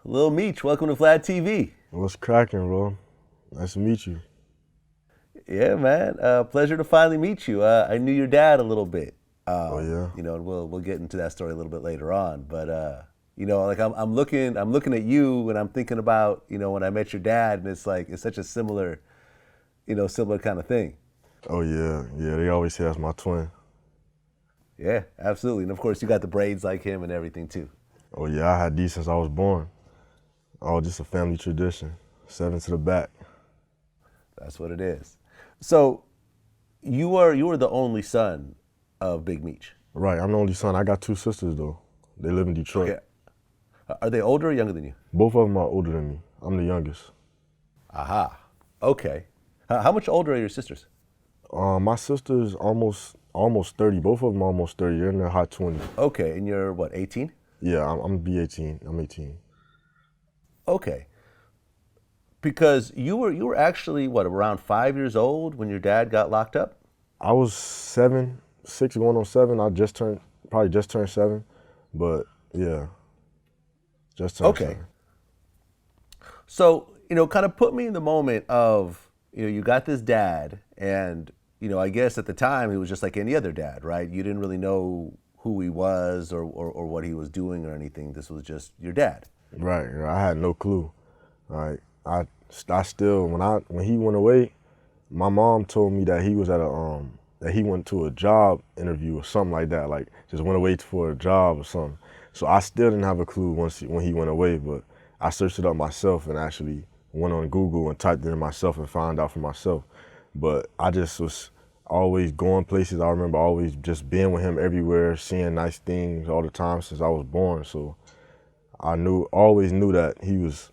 Lil Meech, welcome to VladTV. What's cracking, bro? Nice to meet you. Yeah, man. Pleasure to finally meet you. I knew your dad a little bit. Oh yeah. And we'll get into that story a little bit later on. But like I'm looking at you and I'm thinking about when I met your dad, and it's such a similar kind of thing. Oh yeah. Yeah, they always say that's my twin. Yeah, absolutely. And of course you got the braids like him and everything too. Oh yeah, I had these since I was born. Oh, just a family tradition. 7 to the back. That's what it is. So you were the only son of Big Meech. Right, I'm the only son. I got 2 sisters though. They live in Detroit. Okay. Are they older or younger than you? Both of them are older than me. I'm the youngest. Aha. Okay. How much older are your sisters? My sister's almost 30. Both of them are almost 30. They're in their high 20s. Okay, and you're what, 18? Yeah, I'm gonna be 18. I'm 18. Okay. Because you were actually what, around 5 years old when your dad got locked up? I was 7, 6 going on 7. Probably just turned 7, but yeah, just turned 7. So, kind of put me in the moment of, you got this dad, and, I guess at the time he was just like any other dad, right? You didn't really know who he was or what he was doing or anything. This was just your dad. Right. I had no clue. Like I still when he went away, my mom told me that he was at that he went to a job interview or something like that. Like just went away for a job or something. So I still didn't have a clue when he went away, but I searched it up myself and actually went on Google and typed it in myself and found out for myself. But I just was always going places. I remember always just being with him everywhere, seeing nice things all the time since I was born. So I always knew that he was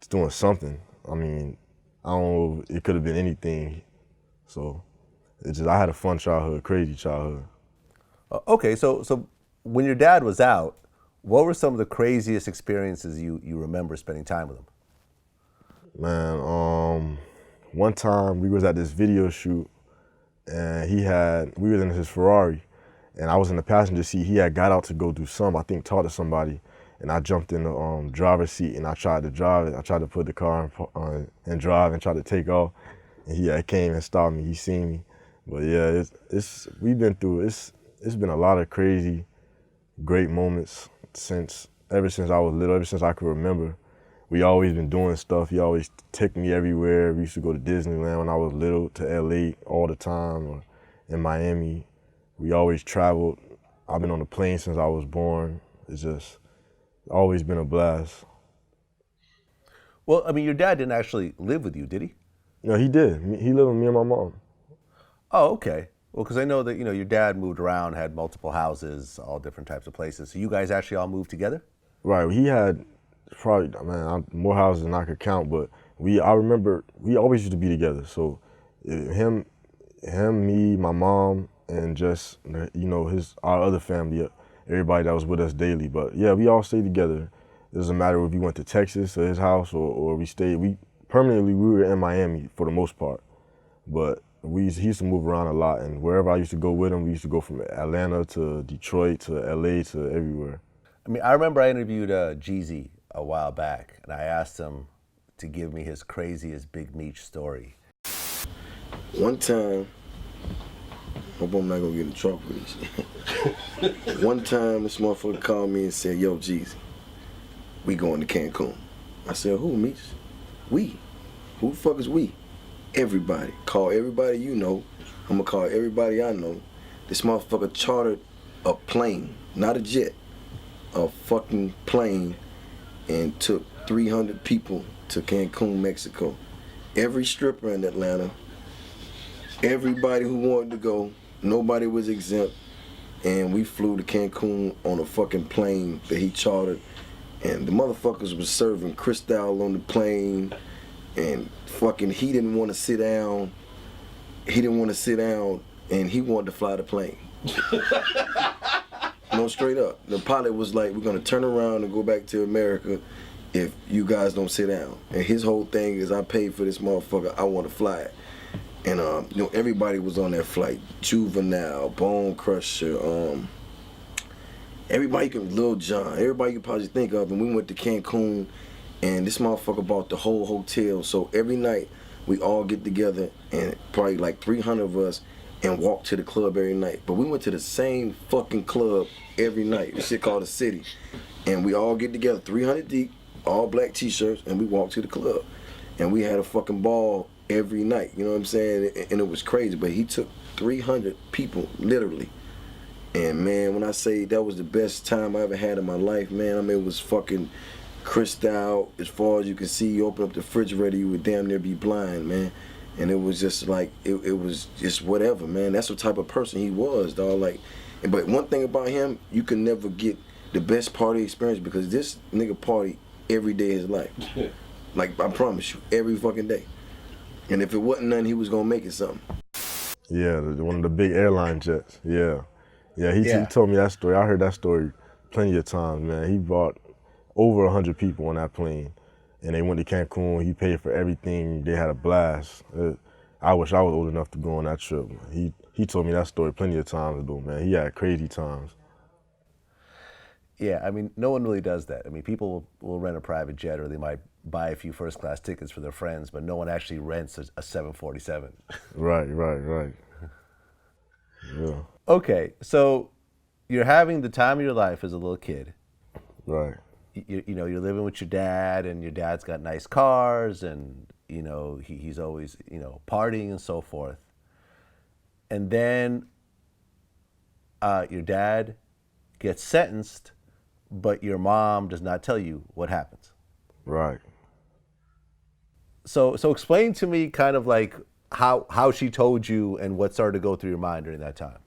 doing something. I mean, I don't know, it could have been anything. So I had a fun childhood, crazy childhood. Okay, so when your dad was out, what were some of the craziest experiences you remember spending time with him? Man, one time we was at this video shoot and we was in his Ferrari and I was in the passenger seat. He had got out to go do something, I think talk to somebody, and I jumped in the driver's seat and I tried to drive it. I tried to put the car and drive and try to take off. And he came and stopped me. He seen me. But yeah, we've been through, it's been a lot of crazy, great moments ever since I was little, ever since I could remember. We always been doing stuff. He always took me everywhere. We used to go to Disneyland when I was little, to LA all the time, or in Miami. We always traveled. I've been on the plane since I was born. It's just always been a blast. Well, I mean, your dad didn't actually live with you, did he? No, he did. He lived with me and my mom. Oh, okay. Well, because I know that, your dad moved around, had multiple houses, all different types of places. So you guys actually all moved together? Right. He had probably, more houses than I could count, but I remember we always used to be together. So him, me, my mom, and just, our other family, everybody that was with us daily. But yeah, we all stayed together. It doesn't matter if we went to Texas or his house or we were in Miami for the most part. But he used to move around a lot, and wherever I used to go with him, we used to go from Atlanta to Detroit to LA to everywhere. I mean, I remember I interviewed Jeezy a while back, and I asked him to give me his craziest Big Meech story. One time, hope I'm not gonna get in trouble for this. One time, this motherfucker called me and said, "Yo, Jeezy, we going to Cancun." I said, "Who, Meech?" "We." "Who the fuck is we?" "Everybody. Call everybody you know. I'm gonna call everybody I know." This motherfucker chartered a plane, not a jet, a fucking plane, and took 300 people to Cancun, Mexico. Every stripper in Atlanta, everybody who wanted to go, nobody was exempt, and we flew to Cancun on a fucking plane that he chartered, and the motherfuckers was serving Cristal on the plane, and fucking he didn't want to sit down, and he wanted to fly the plane. No, straight up. The pilot was like, "We're gonna turn around and go back to America if you guys don't sit down." And his whole thing is, "I paid for this motherfucker, I want to fly it." And everybody was on that flight. Juvenile, Bone Crusher, everybody can, Lil Jon, everybody you can probably think of, and we went to Cancun, and this motherfucker bought the whole hotel. So every night we all get together, and probably like 300 of us, and walk to the club every night. But we went to the same fucking club every night. This shit called the City, and we all get together, 300 deep, all black t-shirts, and we walk to the club, and we had a fucking ball every night. You know what I'm saying? And it was crazy. But he took 300 people literally. And man, when I say that was the best time I ever had in my life, man, I mean, it was fucking crystal as far as you can see. You open up the refrigerator, you would damn near be blind, man. And it was just like, it was just whatever, man. That's the type of person he was, dog. Like, but one thing about him, you can never get the best party experience because this nigga party every day of his life. Like, I promise you, every fucking day. And if it wasn't nothing, he was gonna make it something. Yeah, one of the big airline jets, yeah. Yeah, he Yeah. told me that story. I heard that story plenty of times, man. He brought over 100 people on that plane, and they went to Cancun. He paid for everything. They had a blast. I wish I was old enough to go on that trip. He told me that story plenty of times, though, man. He had crazy times. Yeah, I mean, no one really does that. I mean, people will rent a private jet or they might buy a few first class tickets for their friends, but no one actually rents a 747. Right. Yeah. Okay, so you're having the time of your life as a little kid. Right. You know, you're living with your dad, and your dad's got nice cars, and you know he's always partying and so forth. And then your dad gets sentenced, but your mom does not tell you what happens. Right. So explain to me kind of like how she told you and what started to go through your mind during that time.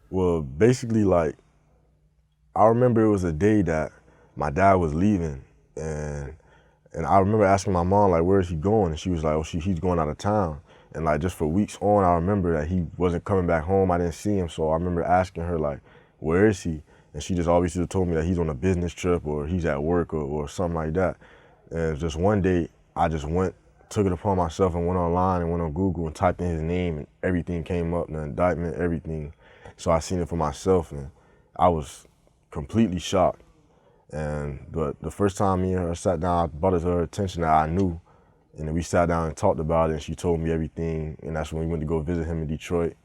Well, basically, like, I remember it was a day that my dad was leaving, and I remember asking my mom, like, where is he going? And she was like, oh, he's going out of town. And like, just for weeks on, I remember that he wasn't coming back home. I didn't see him, so I remember asking her, like, where is he? And she just always told me that he's on a business trip or he's at work or something like that. And just one day, I just took it upon myself and went online and went on Google and typed in his name, and everything came up, the indictment, everything. So I seen it for myself, and I was completely shocked. But the first time me and her sat down, I brought it to her attention that I knew, and then we sat down and talked about it, and she told me everything, and that's when we went to go visit him in Detroit.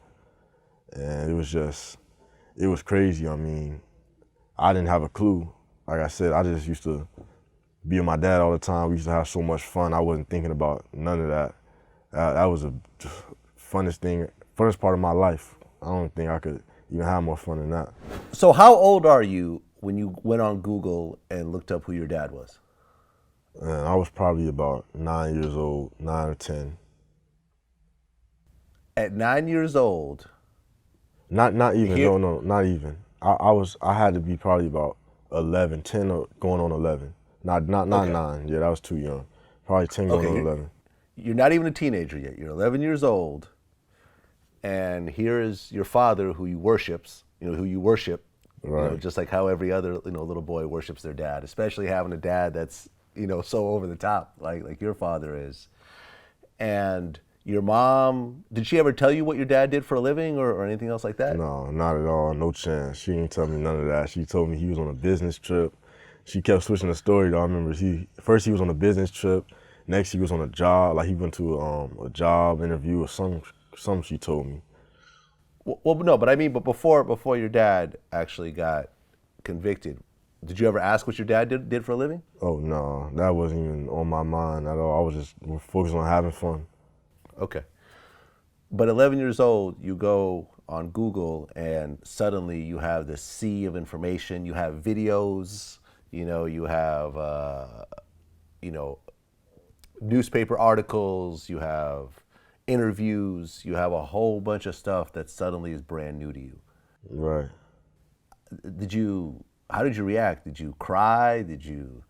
And it was crazy. I mean, I didn't have a clue. Like I said, I just used to be with my dad all the time. We used to have so much fun. I wasn't thinking about none of that. That was the funnest part of my life. I don't think I could even have more fun than that. So how old are you when you went on Google and looked up who your dad was? And I was probably about 9 years old, 9 or 10. At 9 years old. Not even. No, not even. I had to be probably about 11, 10 or going on 11. Not Okay. 9. Yeah, that was too young. Probably 10 going on 11. You're not even a teenager yet. You're 11 years old, and here is your father who you worship, Right. just like how every other little boy worships their dad, especially having a dad that's so over the top like your father is. And your mom, did she ever tell you what your dad did for a living or anything else like that? No, not at all. No chance. She didn't tell me none of that. She told me he was on a business trip. She kept switching the story, though. I remember first he was on a business trip. Next he was on a job. Like he went to a job interview or something she told me. Well, no, but I mean, before your dad actually got convicted, did you ever ask what your dad did for a living? Oh no, that wasn't even on my mind at all. I was just focused on having fun. Okay. But 11 years old, you go on Google and suddenly you have this sea of information. You have videos, you have, newspaper articles, you have interviews, you have a whole bunch of stuff that suddenly is brand new to you. Right. How did you react? Did you cry? Did you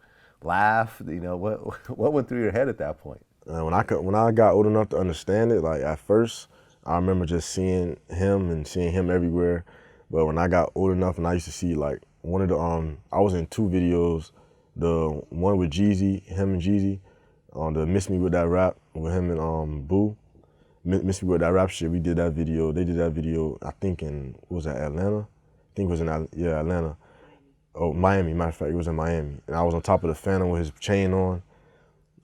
laugh? What went through your head at that point? And when I got old enough to understand it, like at first, I remember just seeing him everywhere. But when I got old enough and I used to see like one of the I was in 2 videos, the one with Jeezy, him and Jeezy, on the Miss Me With That Rap with him and Boo. Miss Me With That Rap shit. We did that video. They did that video. I think in Atlanta? I think it was in Atlanta. Oh, Miami, matter of fact, it was in Miami. And I was on top of the Phantom with his chain on.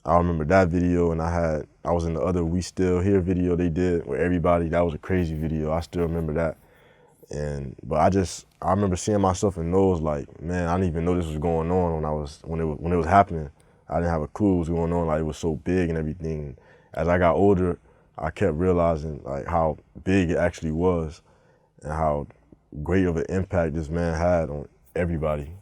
I remember that video, and I was in the other We Still Here video they did with everybody. That was a crazy video. I still remember that. But I remember seeing myself in those like, man, I didn't even know this was going on when it was happening. I didn't have a clue what was going on. Like, it was so big and everything. As I got older, I kept realizing like how big it actually was and how great of an impact this man had on everybody.